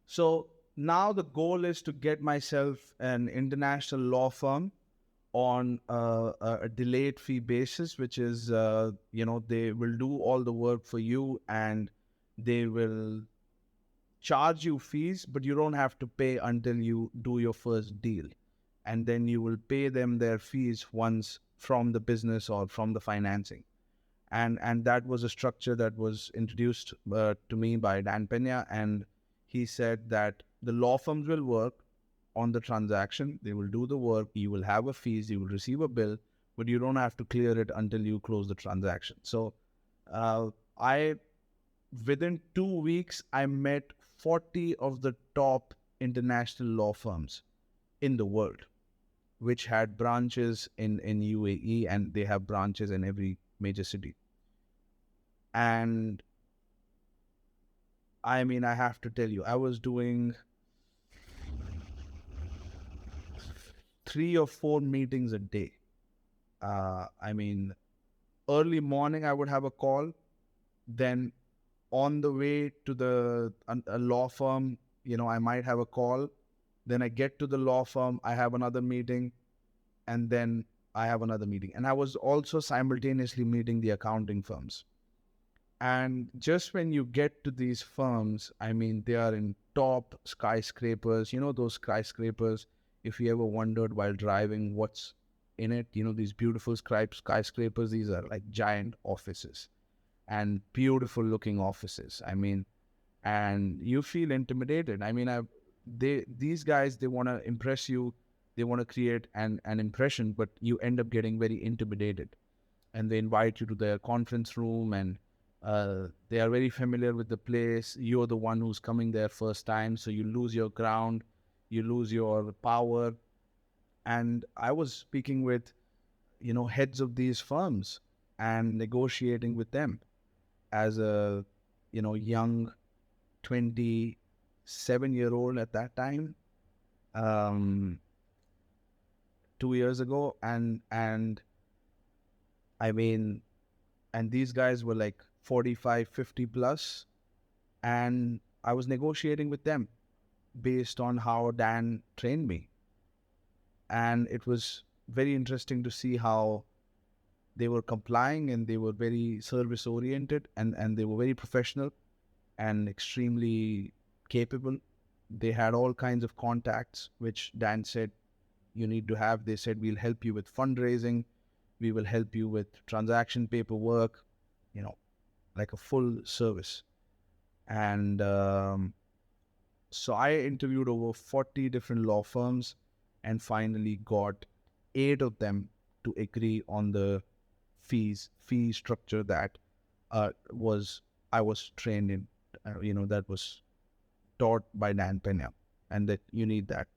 So now the goal is to get myself an international law firm on a delayed fee basis, which is, they will do all the work for you and they will charge you fees, but you don't have to pay until you do your first deal. And then you will pay them their fees once from the business or from the financing. And that was a structure that was introduced to me by Dan Pena, and he said that the law firms will work on the transaction, they will do the work, you will have a fees, you will receive a bill, but you don't have to clear it until you close the transaction. So I within 2 weeks I met 40 of the top international law firms in the world, which had branches in UAE, and they have branches in every major city. And I mean, I have to tell you, I was doing 3 or 4 meetings a day. I mean, early morning, I would have a call. Then on the way to a law firm, I might have a call. Then I get to the law firm, I have another meeting, and then I have another meeting. And I was also simultaneously meeting the accounting firms. And just when you get to these firms, I mean, they are in top skyscrapers. You know, those skyscrapers, if you ever wondered while driving what's in it, these beautiful skyscrapers, these are like giant offices and beautiful looking offices. I mean, and you feel intimidated. I mean, these guys, they want to impress you. They want to create an impression, but you end up getting very intimidated. And they invite you to their conference room, and they are very familiar with the place. You're the one who's coming there first time, so you lose your ground, you lose your power. And I was speaking with, heads of these firms and negotiating with them as a, young 27-year-old at that time, um, 2 years ago. And I mean, and these guys were like 45, 50 plus. And I was negotiating with them based on how Dan trained me. And it was very interesting to see how they were complying, and they were very service oriented, and they were very professional and extremely capable. They had all kinds of contacts, which Dan said you need to have. They said, we'll help you with fundraising, we will help you with transaction paperwork, like a full service. And so I interviewed over 40 different law firms and finally got 8 of them to agree on the fee structure that I was trained in, that was taught by Dan Pena, and that you need that.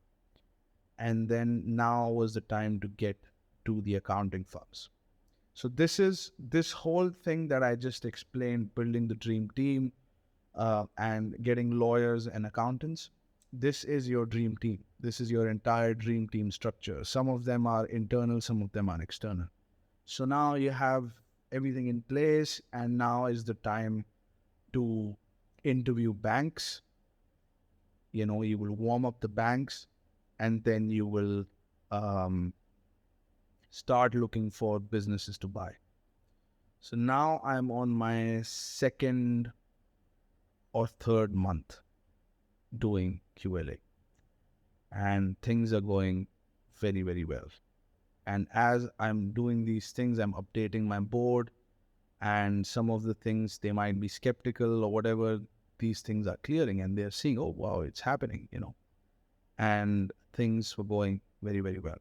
And then now was the time to get to the accounting firms. So this whole thing that I just explained, building the dream team, and getting lawyers and accountants. This is your dream team. This is your entire dream team structure. Some of them are internal, some of them are external. So now you have everything in place, and now is the time to interview banks. You will warm up the banks, and then you will start looking for businesses to buy. So now I'm on my second or third month doing QLA, and things are going very, very well. And as I'm doing these things, I'm updating my board, and some of the things they might be skeptical or whatever, these things are clearing, and they're seeing, oh wow, it's happening, and things were going very, very well.